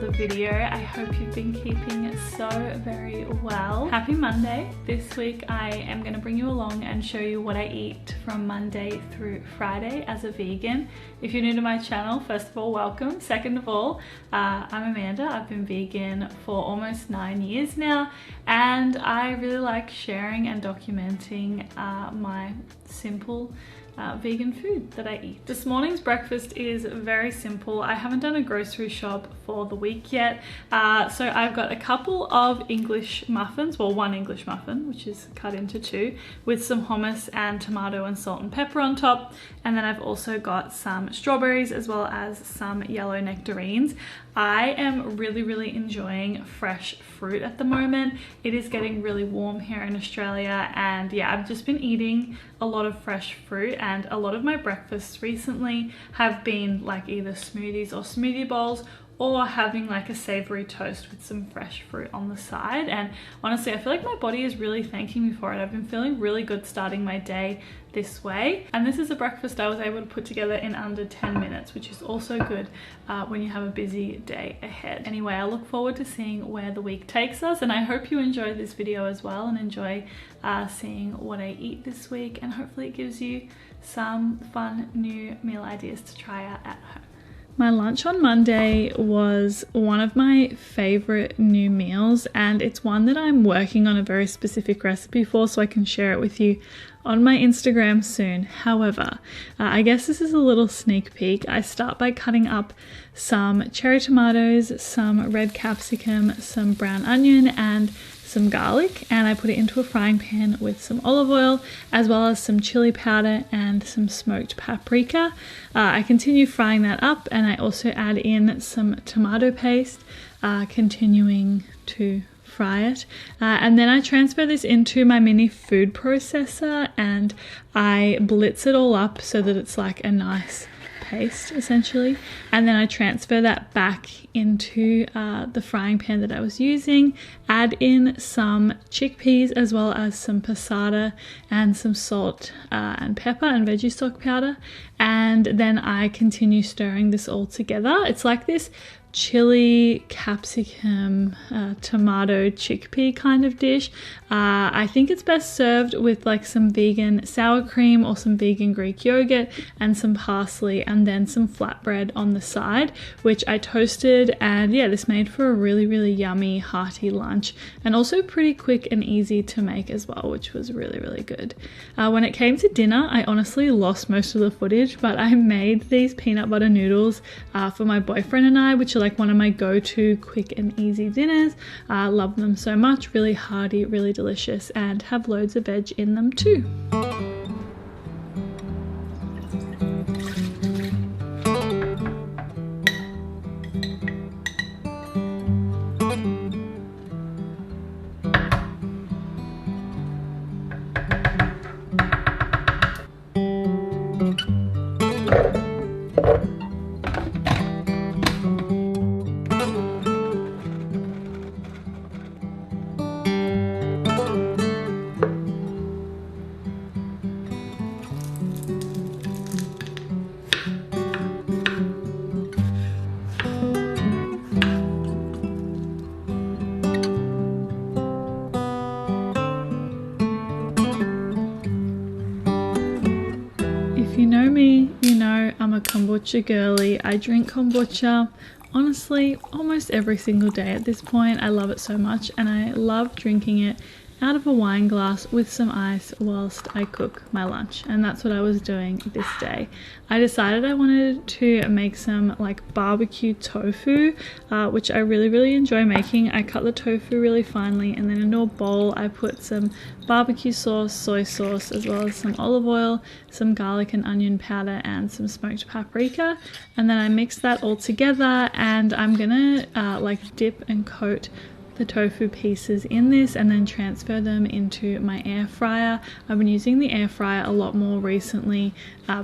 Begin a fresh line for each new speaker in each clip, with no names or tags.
another video. I hope you've been keeping so very well. Happy Monday. This week I am going to bring you along and show you what I eat from Monday through Friday as a vegan. If you're new to my channel, first of all, welcome. Second of all, I'm Amanda. I've been vegan for almost 9 years now, and I really like sharing and documenting my simple vegan food that I eat. This morning's breakfast is very simple. I haven't done a grocery shop for the week yet, so I've got a couple of English muffins, well, one English muffin, which is cut into two, with some hummus and tomato and salt and pepper on top, and then I've also got some strawberries as well as some yellow nectarines. I am really enjoying fresh fruit at the moment. It is getting really warm here in Australia, and yeah, I've just been eating a lot of fresh fruit, and a lot of my breakfasts recently have been like either smoothies or smoothie bowls, or having like a savory toast with some fresh fruit on the side. And honestly, I feel like my body is really thanking me for it. I've been feeling really good starting my day this way, and this is a breakfast I was able to put together in under 10 minutes, which is also good when you have a busy day ahead. Anyway, I look forward to seeing where the week takes us, and I hope you enjoy this video as well and enjoy seeing what I eat this week, and hopefully it gives you some fun new meal ideas to try out at home. My lunch on Monday was one of my favorite new meals, and it's one that I'm working on a very specific recipe for, so I can share it with you on my Instagram soon. However, I guess this is a little sneak peek. I start by cutting up some cherry tomatoes, some red capsicum, some brown onion, and some garlic, and I put it into a frying pan with some olive oil as well as some chili powder and some smoked paprika. I continue frying that up, and I also add in some tomato paste, continuing to fry it, and then I transfer this into my mini food processor and I blitz it all up so that it's like a nice paste essentially, and then I transfer that back into the frying pan that I was using, add in some chickpeas as well as some passata and some salt and pepper and veggie stock powder, and then I continue stirring this all together. It's like this chili, capsicum, tomato, chickpea kind of dish. I think it's best served with like some vegan sour cream or some vegan Greek yogurt and some parsley, and then some flatbread on the side, which I toasted, and yeah, this made for a really yummy hearty lunch, and also pretty quick and easy to make as well, which was really good. When it came to dinner, I honestly lost most of the footage, but I made these peanut butter noodles for my boyfriend and I, which are like one of my go-to quick and easy dinners. I love them so much, really hearty, really delicious, and have loads of veg in them too. You know me, you know I'm a kombucha girly. I drink kombucha honestly almost every single day at this point. I love it so much, and I love drinking it out of a wine glass with some ice whilst I cook my lunch, and that's what I was doing this day. I decided I wanted to make some like barbecue tofu, which I really enjoy making. I cut the tofu really finely, and then into a bowl I put some barbecue sauce, soy sauce, as well as some olive oil, some garlic and onion powder, and some smoked paprika, and then I mix that all together, and I'm gonna like dip and coat the tofu pieces in this and then transfer them into my air fryer. I've been using the air fryer a lot more recently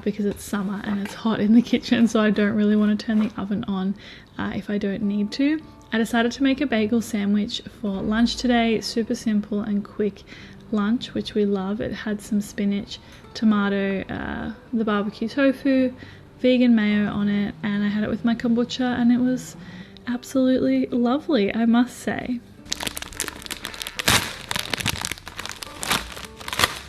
because it's summer and it's hot in the kitchen, so I don't really want to turn the oven on if I don't need to. I decided to make a bagel sandwich for lunch today. Super simple and quick lunch, which we love. It had some spinach, tomato, the barbecue tofu, vegan mayo on it, and I had it with my kombucha, and it was absolutely lovely, I must say.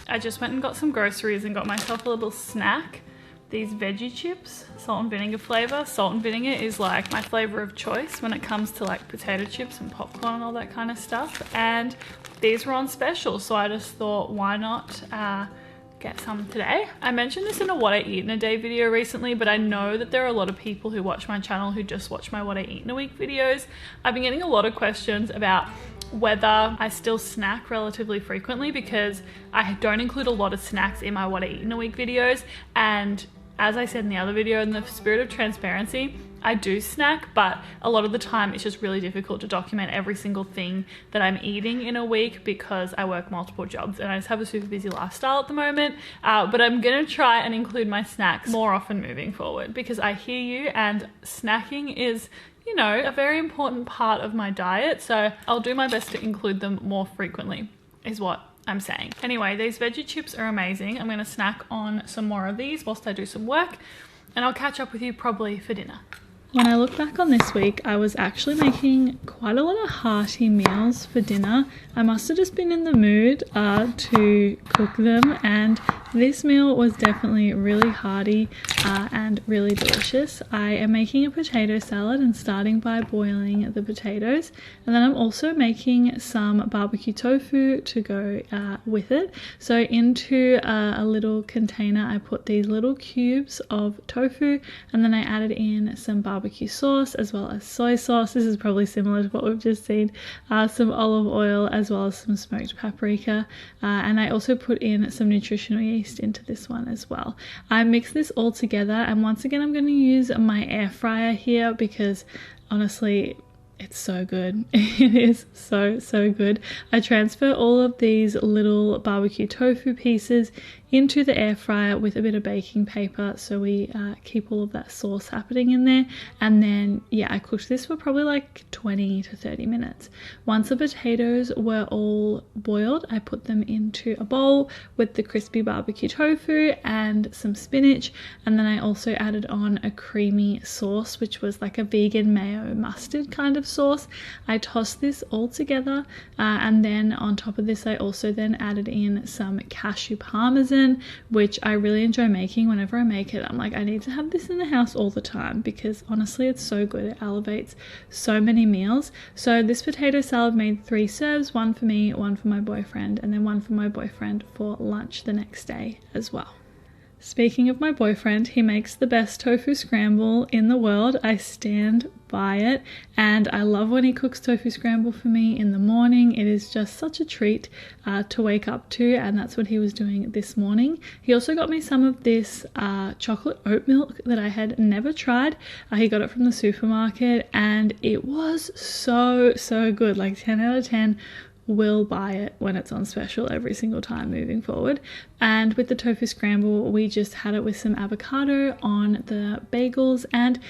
I just went and got some groceries and got myself a little snack. These veggie chips, salt and vinegar flavor. Salt and vinegar is like my flavor of choice when it comes to like potato chips and popcorn and all that kind of stuff. And these were on special, so I just thought, why not get some today? I mentioned this in a what I eat in a day video recently, but I know that there are a lot of people who watch my channel who just watch my what I eat in a week videos. I've been getting a lot of questions about whether I still snack relatively frequently, because I don't include a lot of snacks in my what I eat in a week videos. And as I said in the other video, in the spirit of transparency, I do snack, but a lot of the time it's just really difficult to document every single thing that I'm eating in a week because I work multiple jobs and I just have a super busy lifestyle at the moment. But I'm gonna try and include my snacks more often moving forward, because I hear you, and snacking is, you know, a very important part of my diet. So I'll do my best to include them more frequently, is what I'm saying. Anyway, these veggie chips are amazing. I'm gonna snack on some more of these whilst I do some work, and I'll catch up with you probably for dinner. When I look back on this week, I was actually making quite a lot of hearty meals for dinner. I must have just been in the mood to cook them, and this meal was definitely really hearty and really delicious. I am making a potato salad and starting by boiling the potatoes, and then I'm also making some barbecue tofu to go with it. So into a little container I put these little cubes of tofu, and then I added in some barbecue sauce as well as soy sauce. This is probably similar to what we've just seen. Some olive oil as well as some smoked paprika, and I also put in some nutritional yeast into this one as well. I mix this all together, and once again I'm going to use my air fryer here because honestly it's so good. It is so good. I transfer all of these little barbecue tofu pieces into the air fryer with a bit of baking paper, so we keep all of that sauce happening in there. And then yeah, I cooked this for probably like 20 to 30 minutes. Once the potatoes were all boiled, I put them into a bowl with the crispy barbecue tofu and some spinach, and then I also added on a creamy sauce, which was like a vegan mayo mustard kind of sauce. I tossed this all together, and then on top of this I also then added in some cashew parmesan, which I really enjoy making. Whenever I make it, I'm like, I need to have this in the house all the time because honestly it's so good. It elevates so many meals. So this potato salad made 3 serves, one for me, one for my boyfriend, and then one for my boyfriend for lunch the next day as well. Speaking of my boyfriend, he makes the best tofu scramble in the world. I stand by it, and I love when he cooks tofu scramble for me in the morning. It is just such a treat to wake up to, and that's what he was doing this morning. He also got me some of this chocolate oat milk that I had never tried. He got it from the supermarket, and it was so good, like 10 out of 10. Will buy it when it's on special every single time moving forward. And with the tofu scramble, we just had it with some avocado on the bagels, and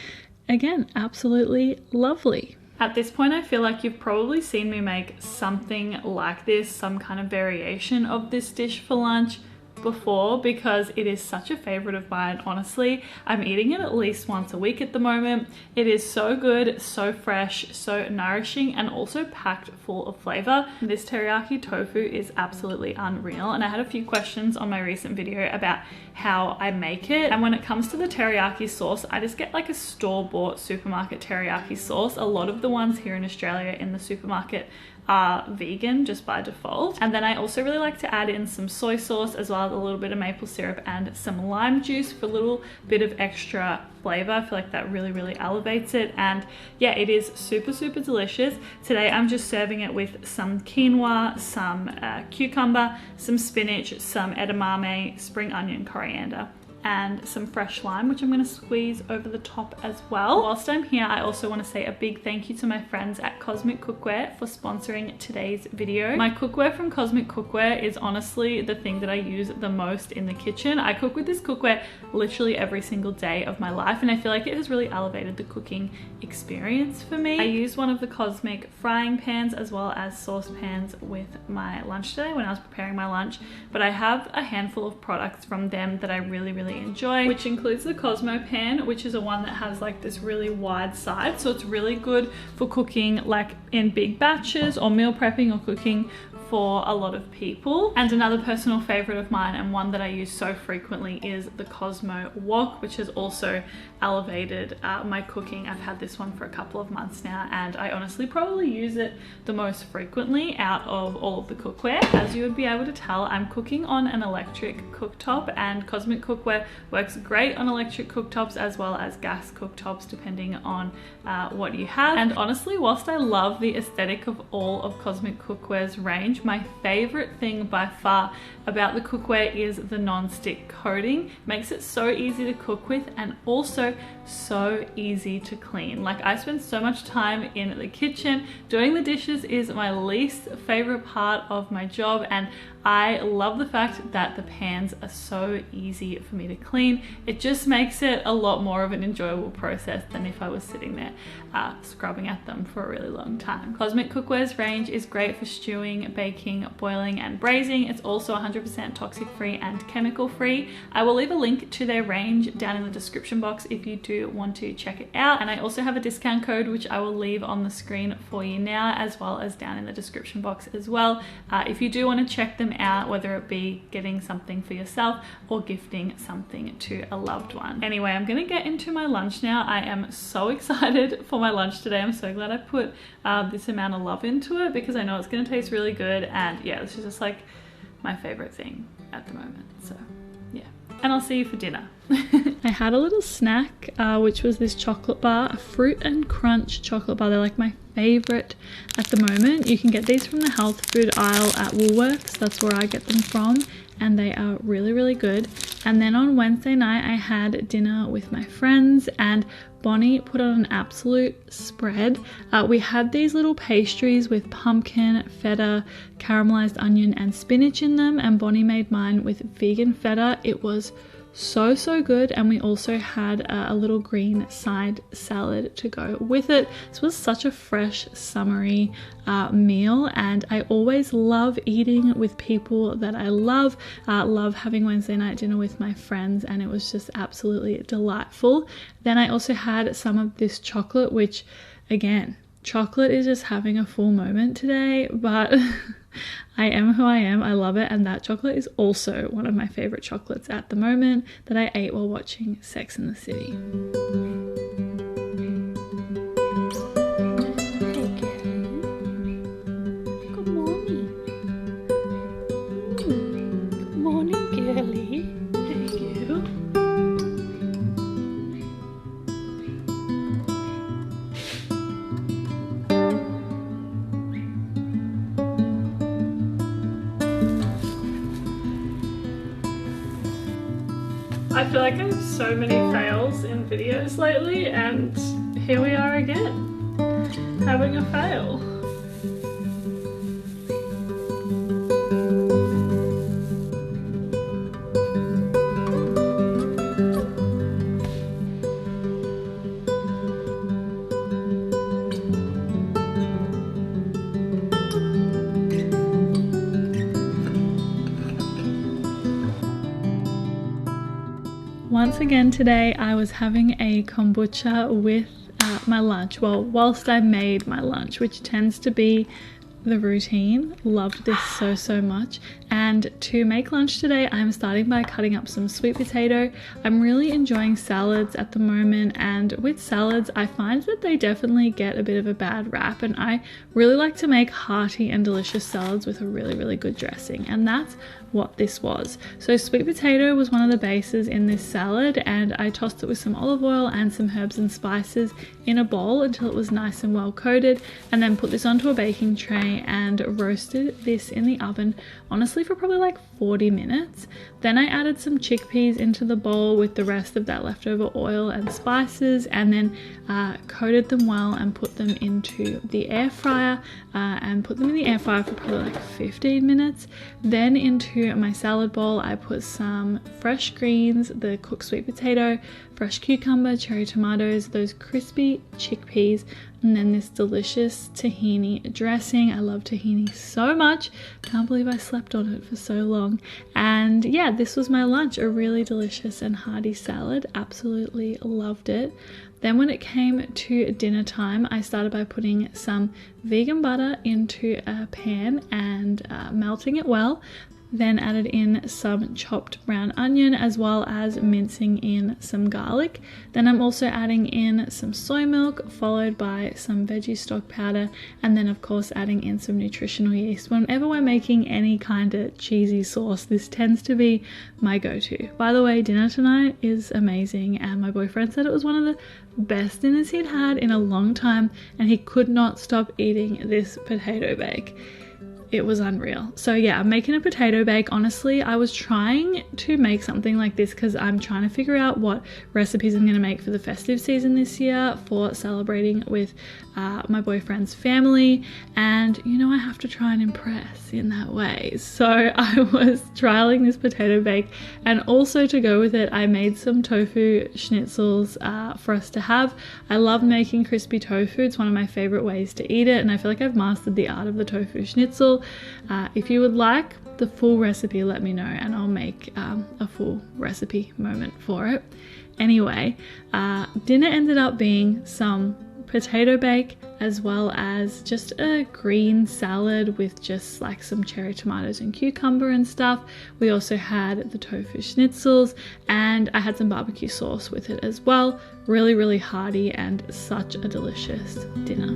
again, absolutely lovely. At this point, I feel like you've probably seen me make something like this, some kind of variation of this dish for lunch before, because it is such a favorite of mine. Honestly, I'm eating it at least once a week at the moment. It is so good, so fresh, so nourishing, and also packed full of flavor. This teriyaki tofu is absolutely unreal, and I had a few questions on my recent video about how I make it. And when it comes to the teriyaki sauce, I just get like a store-bought supermarket teriyaki sauce. A lot of the ones here in Australia in the supermarket are vegan just by default. And then I also really like to add in some soy sauce as well as a little bit of maple syrup and some lime juice for a little bit of extra flavor. I feel like that really elevates it, and yeah, it is super delicious. Today I'm just serving it with some quinoa, some cucumber, some spinach, some edamame, spring onion, coriander, and some fresh lime, which I'm going to squeeze over the top as well. Whilst I'm here, I also want to say a big thank you to my friends at Cosmic Cookware for sponsoring today's video. My cookware from Cosmic Cookware is honestly the thing that I use the most in the kitchen. I cook with this cookware literally every single day of my life, and I feel like it has really elevated the cooking experience for me. I used one of the Cosmic frying pans as well as saucepans with my lunch today when I was preparing my lunch, but I have a handful of products from them that I really really enjoy, which includes the Cosmo pan, which is a one that has like this really wide side. So it's really good for cooking like in big batches or meal prepping or cooking for a lot of people. And another personal favorite of mine and one that I use so frequently is the Cosmo wok, which has also elevated my cooking. I've had this one for a couple of months now, and I honestly probably use it the most frequently out of all of the cookware. As you would be able to tell, I'm cooking on an electric cooktop, and Cosmic Cookware works great on electric cooktops as well as gas cooktops, depending on what you have. And honestly, whilst I love the aesthetic of all of Cosmic Cookware's range, my favorite thing by far about the cookware is the non-stick coating. It makes it so easy to cook with and also so easy to clean. Like, I spend so much time in the kitchen. Doing the dishes is my least favorite part of my job, and I love the fact that the pans are so easy for me to clean. It just makes it a lot more of an enjoyable process than if I was sitting there scrubbing at them for a really long time. Cosmic Cookware's range is great for stewing, baking, boiling, and braising. It's also 100% toxic free and chemical free. I will leave a link to their range down in the description box if you do want to check it out. And I also have a discount code which I will leave on the screen for you now, as well as down in the description box as well. If you do want to check them out, whether it be getting something for yourself or gifting something to a loved one. Anyway, I'm gonna get into my lunch now. I am so excited for my lunch today. I'm so glad I put this amount of love into it, because I know it's gonna taste really good, and yeah, this is just like my favorite thing at the moment. So yeah, and I'll see you for dinner. I had a little snack, which was this chocolate bar, a fruit and crunch chocolate bar. They're like my favorite at the moment. You can get these from the health food aisle at Woolworths. That's where I get them from, and they are really, really good. And then on Wednesday night, I had dinner with my friends, and Bonnie put on an absolute spread. We had these little pastries with pumpkin, feta, caramelized onion, and spinach in them, and Bonnie made mine with vegan feta. It was so good, and we also had a little green side salad to go with it. This was such a fresh, summery meal, and I always love eating with people that I love. Love having Wednesday night dinner with my friends, and it was just absolutely delightful. Then I also had some of this chocolate, which again, chocolate is just having a full moment today, but I am who I am. I love it, and that chocolate is also one of my favorite chocolates at the moment that I ate while watching Sex and the City. Good morning. Good morning, girlie. There you go. I feel like I have so many fails in videos lately, and here we are again, having a fail. Once again today, I was having a kombucha with my lunch. Well, whilst I made my lunch, which tends to be the routine. Loved this so much. And to make lunch today, I'm starting by cutting up some sweet potato. I'm really enjoying salads at the moment, and with salads I find that they definitely get a bit of a bad rap, and I really like to make hearty and delicious salads with a really good dressing, and that's what this was. So sweet potato was one of the bases in this salad, and I tossed it with some olive oil and some herbs and spices in a bowl until it was nice and well coated, and then put this onto a baking tray and roasted this in the oven, honestly for probably like 40 minutes. Then I added some chickpeas into the bowl with the rest of that leftover oil and spices, and then coated them well and put them into the air fryer and put them in the air fryer for probably like 15 minutes. Then into my salad bowl I put some fresh greens, the cooked sweet potato, fresh cucumber, cherry tomatoes, those crispy chickpeas, and then this delicious tahini dressing. I love tahini so much. Can't believe I slept on it for so long. And yeah, this was my lunch, a really delicious and hearty salad. Absolutely loved it. Then when it came to dinner time, I started by putting some vegan butter into a pan and melting it well. Then added in some chopped brown onion as well as mincing in some garlic. Then I'm also adding in some soy milk, followed by some veggie stock powder, and then of course adding in some nutritional yeast. Whenever we're making any kind of cheesy sauce, this tends to be my go-to. By the way, dinner tonight is amazing, and my boyfriend said it was one of the best dinners he'd had in a long time, and he could not stop eating this potato bake. It was unreal. So yeah, I'm making a potato bake. Honestly, I was trying to make something like this because I'm trying to figure out what recipes I'm going to make for the festive season this year for celebrating with my boyfriend's family, and you know, I have to try and impress in that way. So I was trialing this potato bake, and also to go with it, I made some tofu schnitzels for us to have. I love making crispy tofu. It's one of my favorite ways to eat it, and I feel like I've mastered the art of the tofu schnitzel. If you would like the full recipe, let me know and I'll make a full recipe moment for it. Anyway, dinner ended up being some potato bake as well as just a green salad with just like some cherry tomatoes and cucumber and stuff. We also had the tofu schnitzels, and I had some barbecue sauce with it as well. Really, really hearty and such a delicious dinner.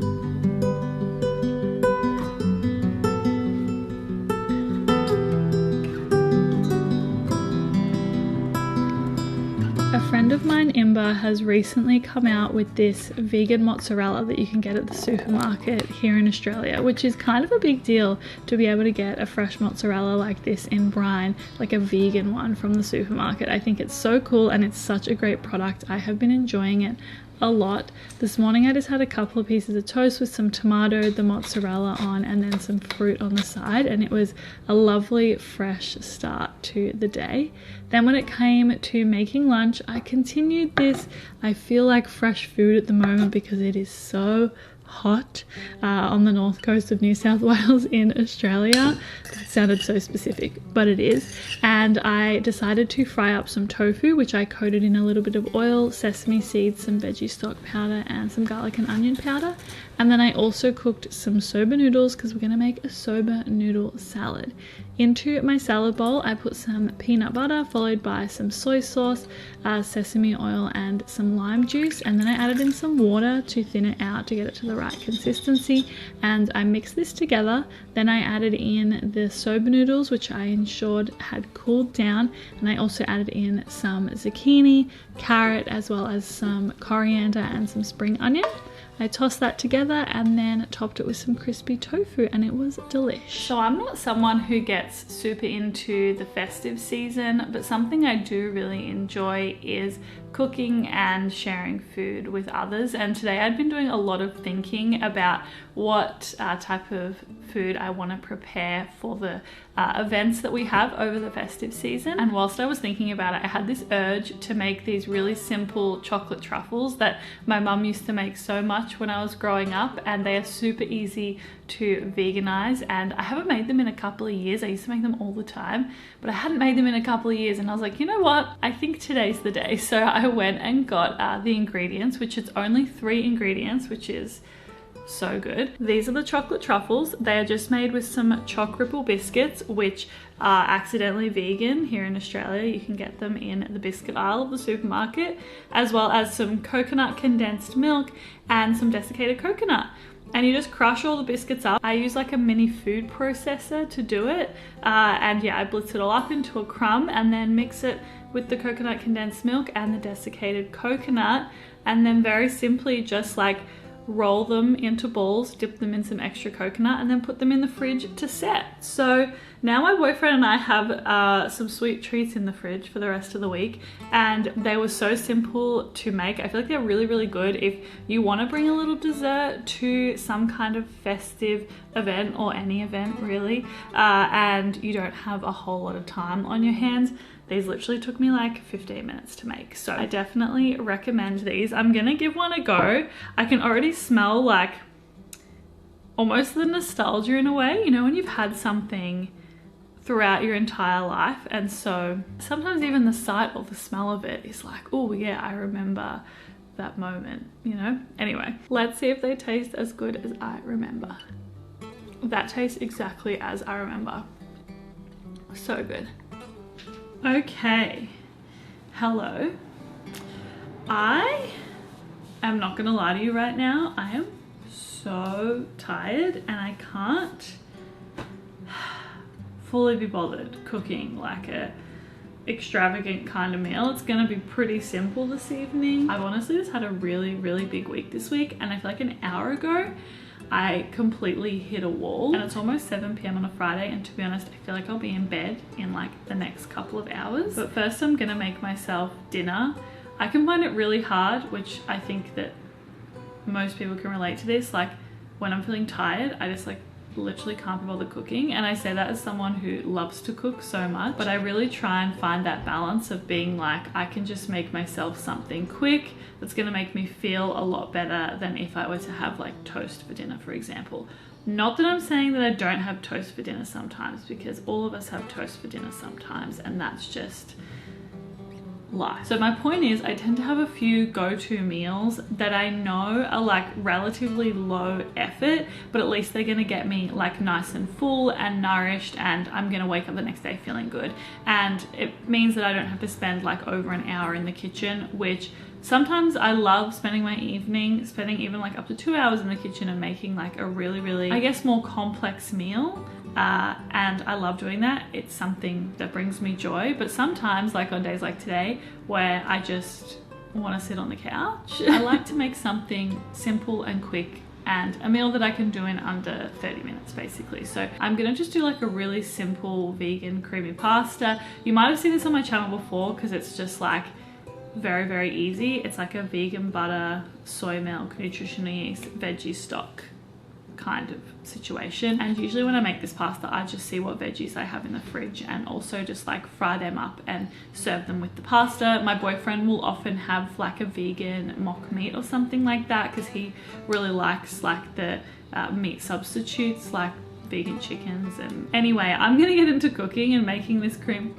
A friend of mine, Imber, has recently come out with this vegan mozzarella that you can get at the supermarket here in Australia, which is kind of a big deal to be able to get a fresh mozzarella like this in brine, like a vegan one from the supermarket. I think it's so cool and it's such a great product. I have been enjoying it a lot. This morning I just had a couple of pieces of toast with some tomato, the mozzarella on, and then some fruit on the side, and it was a lovely fresh start to the day. Then when it came to making lunch, I continued this I feel like fresh food at the moment because it is so hot on the north coast of New South Wales in Australia. That sounded so specific, but it is. And I decided to fry up some tofu, which I coated in a little bit of oil, sesame seeds, some veggie stock powder, and some garlic and onion powder. And then I also cooked some soba noodles because we're going to make a soba noodle salad. Into my salad bowl, I put some peanut butter followed by some soy sauce, sesame oil, and some lime juice. And then I added in some water to thin it out to get it to the right consistency. And I mixed this together. Then I added in the soba noodles, which I ensured had cooled down. And I also added in some zucchini, carrot, as well as some coriander and some spring onion. I tossed that together and then topped it with some crispy tofu, and it was delish. So I'm not someone who gets super into the festive season, but something I do really enjoy is cooking and sharing food with others. And today I'd been doing a lot of thinking about what type of food I want to prepare for the events that we have over the festive season. And whilst I was thinking about it, I had this urge to make these really simple chocolate truffles that my mum used to make so much when I was growing up, and they are super easy to veganize, and I haven't made them in a couple of years. I used to make them all the time, but I hadn't made them in a couple of years, and I was like, you know what, I think today's the day. So I went and got the ingredients, which is only 3 ingredients, which is so good. These are the chocolate truffles. They are just made with some choc ripple biscuits, which are accidentally vegan here in Australia. You can get them in the biscuit aisle of the supermarket, as well as some coconut condensed milk and some desiccated coconut. And you just crush all the biscuits up. I use like a mini food processor to do it. And yeah, I blitz it all up into a crumb and then mix it with the coconut condensed milk and the desiccated coconut. And then very simply just like roll them into balls, dip them in some extra coconut, and then put them in the fridge to set. So now my boyfriend and I have some sweet treats in the fridge for the rest of the week, and they were so simple to make. I feel like they're really, really good if you want to bring a little dessert to some kind of festive event or any event really, and you don't have a whole lot of time on your hands. These literally took me like 15 minutes to make. So I definitely recommend these. I'm gonna give one a go. I can already smell like almost the nostalgia in a way, you know, when you've had something throughout your entire life, and so sometimes even the sight or the smell of it is like, oh yeah, I remember that moment, you know. Anyway, let's see if they taste as good as I remember. That tastes exactly as I remember. So good. Okay, hello. I am not gonna lie to you right now, I am so tired and I can't fully be bothered cooking like a extravagant kind of meal. It's gonna be pretty simple this evening. I've honestly just had a really big week this week, and I feel like an hour ago I completely hit a wall, and it's almost 7 p.m. on a Friday, and to be honest, I feel like I'll be in bed in like the next couple of hours. But first I'm gonna make myself dinner. I can find it really hard, which I think that most people can relate to this. Like when I'm feeling tired, I just like literally can't be bothered cooking, and I say that as someone who loves to cook so much, but I really try and find that balance of being like, I can just make myself something quick that's gonna make me feel a lot better than if I were to have like toast for dinner, for example. Not that I'm saying that I don't have toast for dinner sometimes, because all of us have toast for dinner sometimes, and that's just life. So my point is, I tend to have a few go-to meals that I know are like relatively low effort, but at least they're gonna get me like nice and full and nourished, and I'm gonna wake up the next day feeling good. And it means that I don't have to spend like over an hour in the kitchen, which sometimes I love spending my evening, spending even like up to 2 hours in the kitchen and making like a really, I guess, more complex meal. And I love doing that. It's something that brings me joy. But sometimes, like on days like today, where I just want to sit on the couch, I like to make something simple and quick, and a meal that I can do in under 30 minutes basically. So I'm gonna just do like a really simple vegan creamy pasta. You might have seen this on my channel before, because it's just like very easy. It's like a vegan butter, soy milk, nutritional yeast, veggie stock kind of situation. And usually when I make this pasta, I just see what veggies I have in the fridge and also just like fry them up and serve them with the pasta. My boyfriend will often have like a vegan mock meat or something like that, because he really likes like the meat substitutes like vegan chickens. And anyway, I'm gonna get into cooking and making this creamy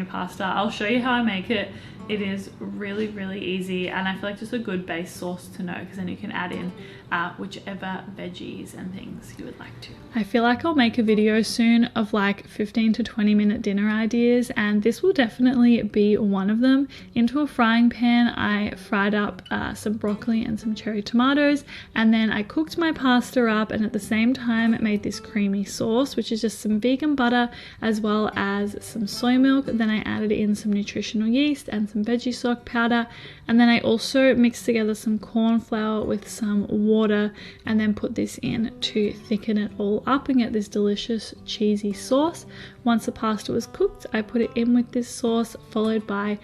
pasta. I'll show you how I make it. It is really easy, and I feel like just a good base sauce to know, because then you can add in whichever veggies and things you would like to. I feel like I'll make a video soon of like 15 to 20 minute dinner ideas, and this will definitely be one of them. Into a frying pan, I fried up some broccoli and some cherry tomatoes, and then I cooked my pasta up, and at the same time made this creamy sauce, which is just some vegan butter as well as some soy milk. Then I added in some nutritional yeast and some veggie stock powder, and then I also mixed together some corn flour with some water, and then put this in to thicken it all up and get this delicious cheesy sauce. Once the pasta was cooked, I put it in with this sauce, followed by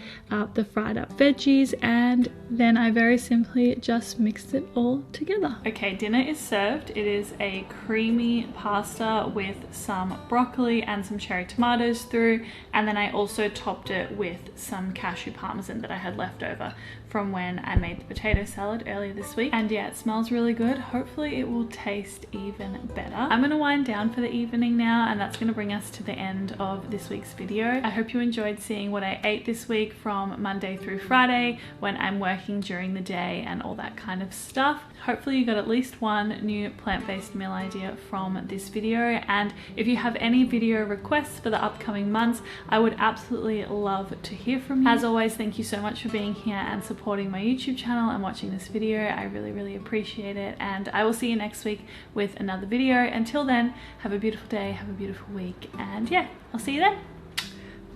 the fried up veggies, and then I very simply just mixed it all together. Okay, dinner is served. It is a creamy pasta with some broccoli and some cherry tomatoes through, and then I also topped it with some cashew parmesan that I had left over from when I made the potato salad earlier this week. And yeah, it smells really good. Hopefully it will taste even better. I'm gonna wind down for the evening now, and that's gonna bring us to the end of this week's video. I hope you enjoyed seeing what I ate this week from Monday through Friday when I'm working during the day and all that kind of stuff. Hopefully you got at least one new plant-based meal idea from this video, and if you have any video requests for the upcoming months, I would absolutely love to hear from you. As always, thank you so much for being here and supporting my YouTube channel and watching this video. I really appreciate it, and I will see you next week with another video. Until then, have a beautiful day, have a beautiful week, and yeah, I'll see you then.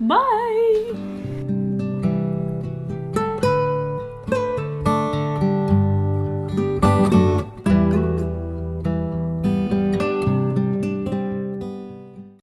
Bye!